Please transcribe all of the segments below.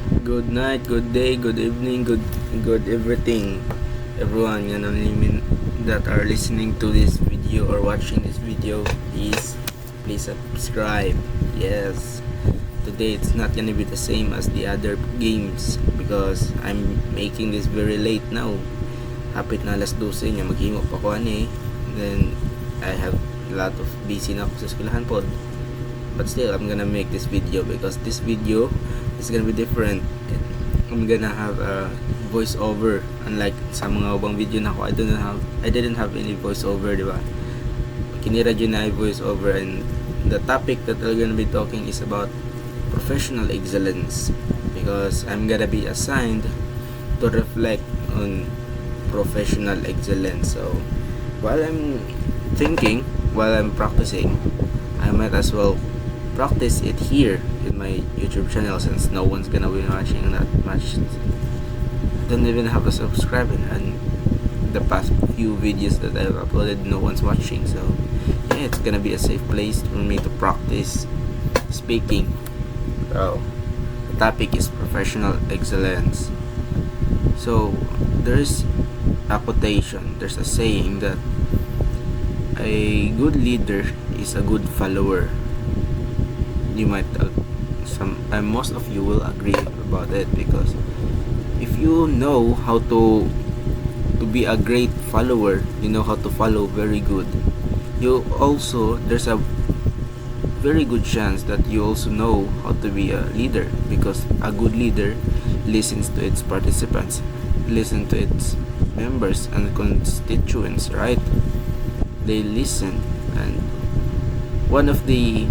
Good night, good day, good evening, good everything. Everyone that are listening to this video or watching this video, please subscribe. Yes. Today it's not gonna be the same as the other games because I'm making this very late now. Hapit na alas 12 nya maghimo pa ko ani. Then I have a lot of busy na ako sa eskwelahan pod. But still, I'm gonna make this video because this video is gonna be different. I'm gonna have a voiceover. Unlike sa mga ubang video na ako, I didn't have any voiceover, di ba? Kinira dyan na voiceover, and the topic that we're gonna be talking is about professional excellence because I'm gonna be assigned to reflect on professional excellence. So while I'm practicing, I might as well practice it here in my YouTube channel since no one's gonna be watching that much. I don't even have a subscriber, and the past few videos that I've uploaded, no one's watching. So yeah, it's gonna be a safe place for me to practice speaking. So the topic is professional excellence. So there's a quotation, there's a saying that a good leader is a good follower. You might most of you will agree about it because if you know how to be a great follower, you know how to follow very good, there's a very good chance that you also know how to be a leader because a good leader listens to its participants, listen to its members and constituents, right? They listen, and one of the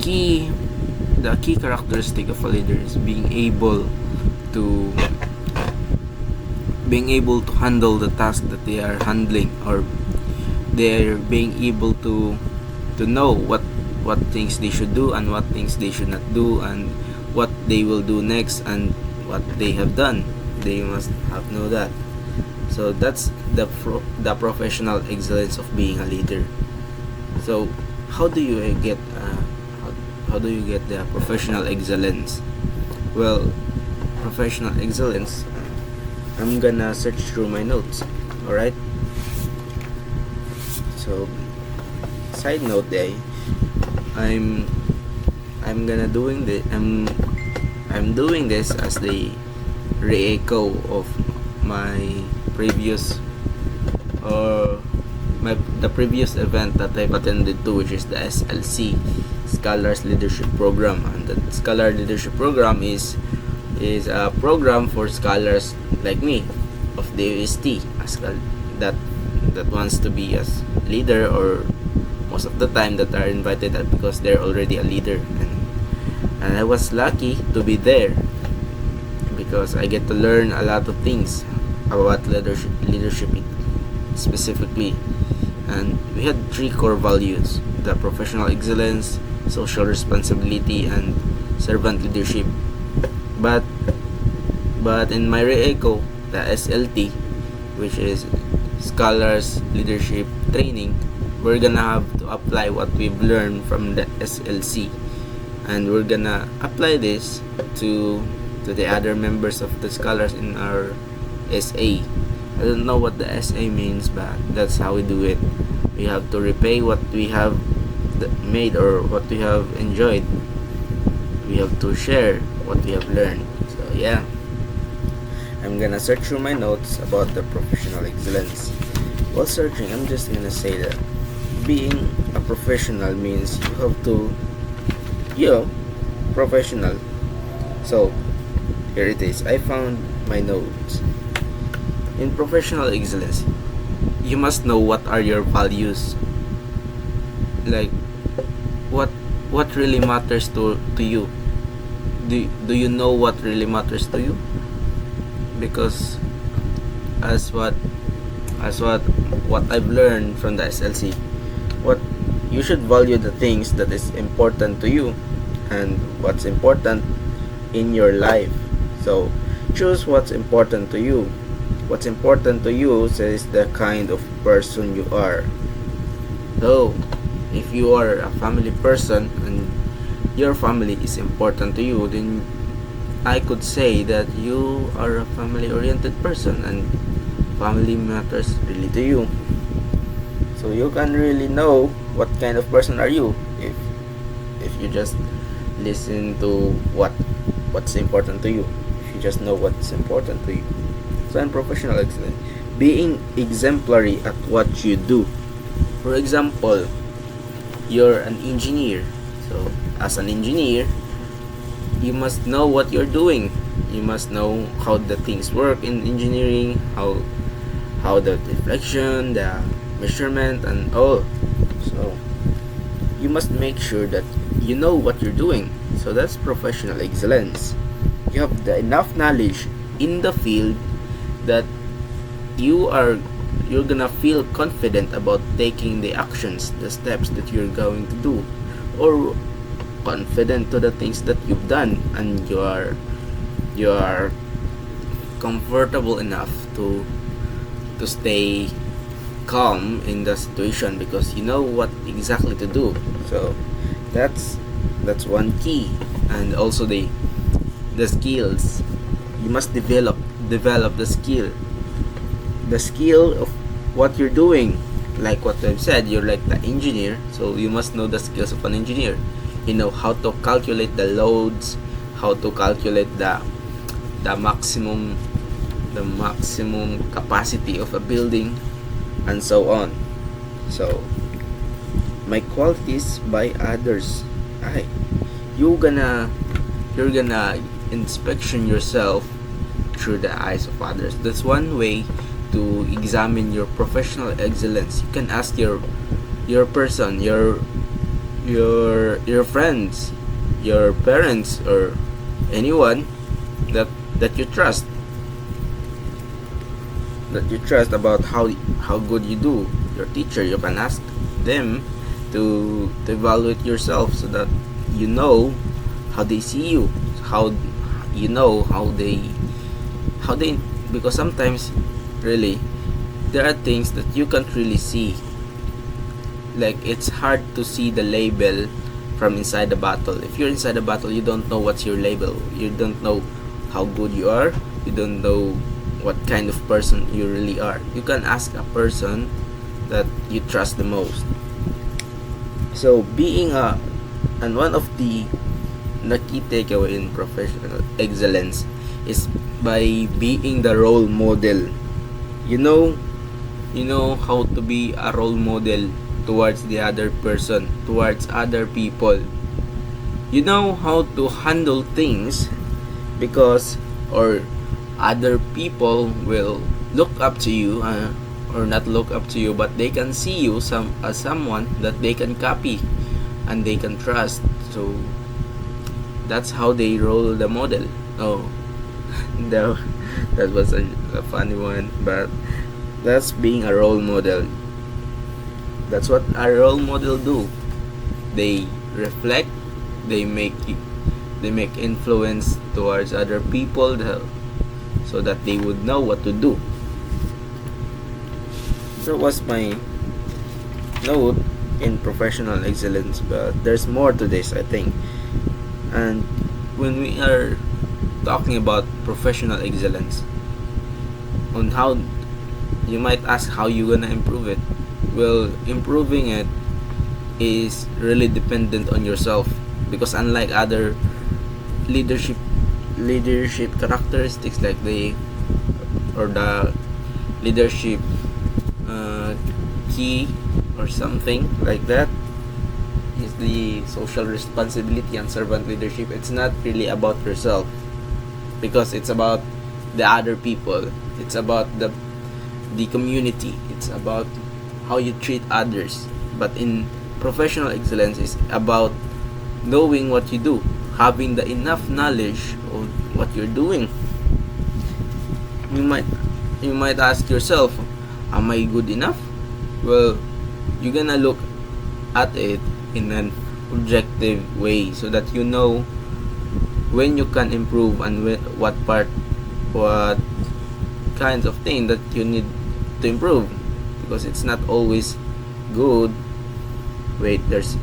key characteristic of a leader is being able to handle the task that they are handling, or they're being able to know what things they should do and what things they should not do, and what they will do next and what they have done. They must have know that. So that's the professional excellence of being a leader. So how do you get the professional excellence? Well, professional excellence, I'm gonna search through my notes. Alright, so side note day, I'm gonna doing this I'm doing this as the re-echo of my previous the previous event that I've attended to, which is the SLC, Scholars Leadership Program. And the Scholar Leadership Program is a program for scholars like me of the UST that wants to be a leader, or most of the time that are invited because they're already a leader, and I was lucky to be there because I get to learn a lot of things about leadership specifically. And we had 3 core values: the professional excellence, social responsibility, and servant leadership. But in my re-echo, the SLT, which is Scholars Leadership Training, we're gonna have to apply what we've learned from the SLC, and we're gonna apply this to the other members of the scholars in our SA. I don't know what the SA means, but that's how we do it. We have to repay what we have made or what we have enjoyed. We have to share what we have learned. So yeah, I'm gonna search through my notes about the professional excellence. While searching, I'm just gonna say that being a professional means you have to, professional. So here it is. I found my notes. In professional excellence, you must know what are your values. Like what really matters to you. Do you know what really matters to you? Because as what I've learned from the SLC, what you should value the things that is important to you and what's important in your life. So choose what's important to you. What's important to you says the kind of person you are. So if you are a family person and your family is important to you, then I could say that you are a family-oriented person and family matters really to you. So you can really know what kind of person are you if you just listen to what's important to you. If you just know what's important to you. So in professional excellence, being exemplary at what you do. For example, you're an engineer. So as an engineer, you must know what you're doing. You must know how the things work in engineering, how the reflection, the measurement, and all. So you must make sure that you know what you're doing. So that's professional excellence. You have the enough knowledge in the field that you're gonna feel confident about taking the actions, the steps that you're going to do, or confident to the things that you've done, and you are comfortable enough to stay calm in the situation because you know what exactly to do. So that's one key. And also the skills, you must develop the skill of what you're doing. Like what I've said, you're like the engineer, so you must know the skills of an engineer. You know how to calculate the loads, how to calculate the maximum capacity of a building, and so on. So my qualities by others. I you're gonna inspection yourself through the eyes of others. That's one way to examine your professional excellence. You can ask your person, your friends, your parents, or anyone that you trust about how good you do. Your teacher, you can ask them to evaluate yourself so that you know how they see you, how you know how they because sometimes really there are things that you can't really see. Like it's hard to see the label from inside the bottle. If you're inside the bottle, you don't know what's your label. You don't know how good you are. You don't know what kind of person you really are. You can ask a person that you trust the most. So and one of the key takeaway in professional excellence is by being the role model. You know how to be a role model towards the other person, towards other people. You know how to handle things because or other people will look up to you, or not look up to you, but they can see you as someone that they can copy and they can trust. So that's how they roll the model. Oh, that was a funny one, but that's being a role model. That's what a role model do. They reflect, they make influence towards other people so that they would know what to do. That was my note in professional excellence, but there's more to this, I think. And when we are talking about professional excellence, on how you might ask how you gonna improve it. Well, improving it is really dependent on yourself, because unlike other leadership characteristics like the leadership key or something like that is the social responsibility and servant leadership. It's not really about yourself because it's about the other people. It's about the community. It's about how you treat others. But in professional excellence is about knowing what you do, having the enough knowledge of what you're doing. You might ask yourself, am I good enough? Well, you're gonna look at it in an objective way so that you know when you can improve and what kinds of thing that you need to improve, because it's not always good. Wait, it's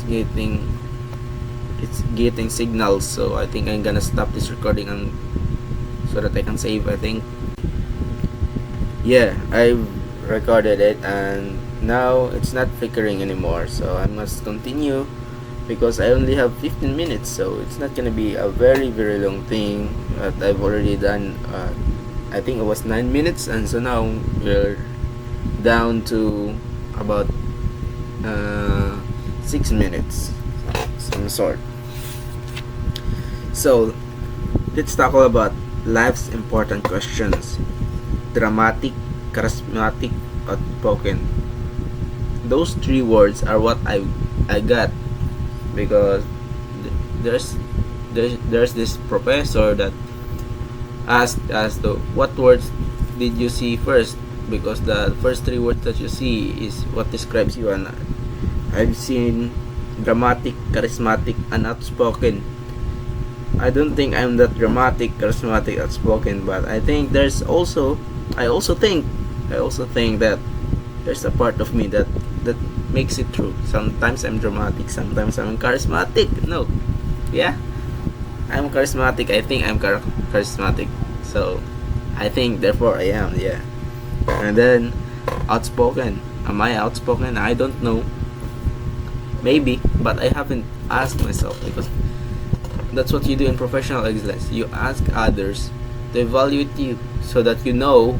getting it's getting signals, so I think I'm gonna stop this recording and so that I can save. I think, yeah, I recorded it and now it's not flickering anymore, so I must continue because I only have 15 minutes, so it's not gonna be a very very long thing. But I've already done I think it was 9 minutes, and so now we're down to about 6 minutes, some sort. So let's tackle about life's important questions: dramatic, charismatic, outspoken. Those three words are what I got because there's this professor that asked us to what words did you see first, because the first three words that you see is what describes you, and I've seen dramatic, charismatic, and outspoken. I don't think I'm that dramatic, charismatic, outspoken, but I think I also think that there's a part of me that makes it true. Sometimes I'm dramatic, sometimes I'm charismatic. No, yeah, I'm charismatic. I think I'm charismatic. So I think therefore I am. Yeah. And then outspoken. Am I outspoken? I don't know. Maybe, but I haven't asked myself, because that's what you do in professional excellence. You ask others to evaluate you so that you know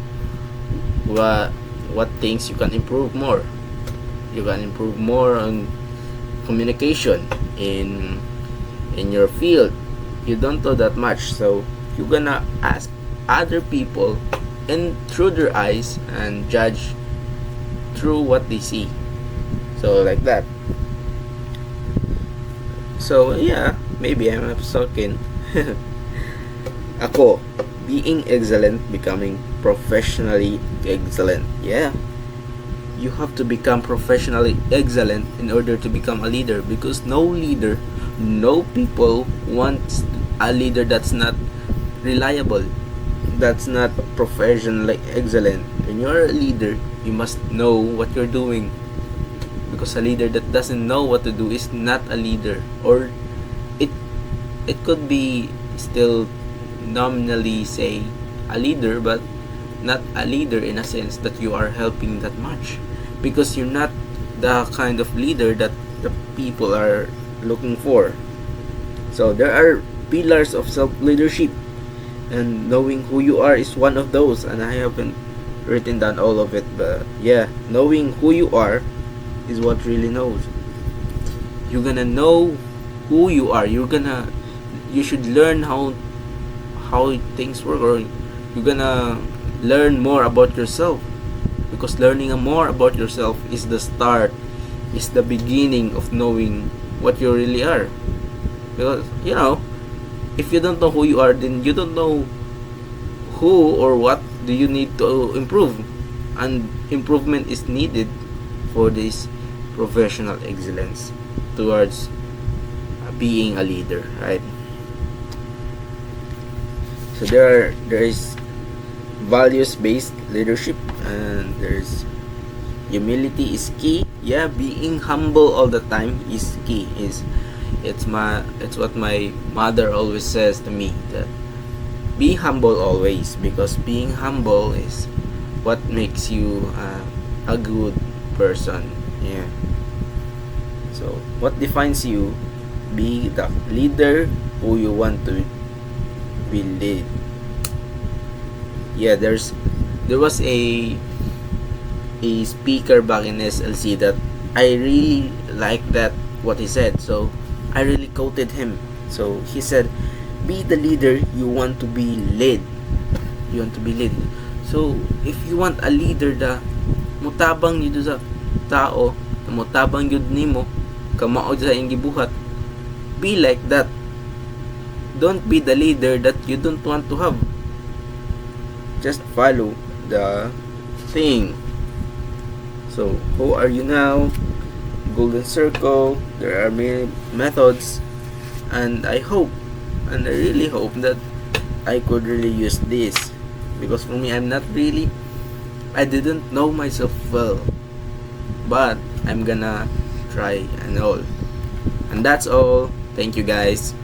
what things you can improve more. You can improve more on communication in your field. You don't know that much, so you're gonna ask other people and through their eyes and judge through what they see. So like that. So yeah, maybe I'm outspoken. Ako, being excellent, becoming professionally excellent. Yeah. You have to become professionally excellent in order to become a leader, because no people wants a leader that's not reliable, that's not professionally excellent. When you're a leader, you must know what you're doing, because a leader that doesn't know what to do is not a leader, or it could be still nominally say a leader, but not a leader in a sense that you are helping that much, because you're not the kind of leader that the people are looking for. So there are pillars of self-leadership, and knowing who you are is one of those, and I haven't written down all of it, but yeah, knowing who you are is what really knows. You're gonna know who you are. You should learn how things work, or you're gonna learn more about yourself, because learning more about yourself is the start, is the beginning of knowing what you really are. Because if you don't know who you are, then you don't know who or what do you need to improve, and improvement is needed for this professional excellence towards being a leader, right? So there is values based leadership, and there's humility is key. Yeah, being humble all the time is key. It's what my mother always says to me, that be humble always, because being humble is what makes you a good person. Yeah. So what defines you? Be the leader who you want to be lead. Yeah, there was a speaker back in SLC that I really liked that what he said, so I really quoted him. So he said, be the leader you want to be led. You want to be led. So if you want a leader da mutabang yun sa tao, mutabang yun nimo, kamaod sa iyong gibuhat, be like that. Don't be the leader that you don't want to have. Just follow the thing. So who are you now? Golden circle. There are many methods, and I really hope that I could really use this, because for me, I didn't know myself well, but I'm gonna try and all. And that's all. Thank you guys.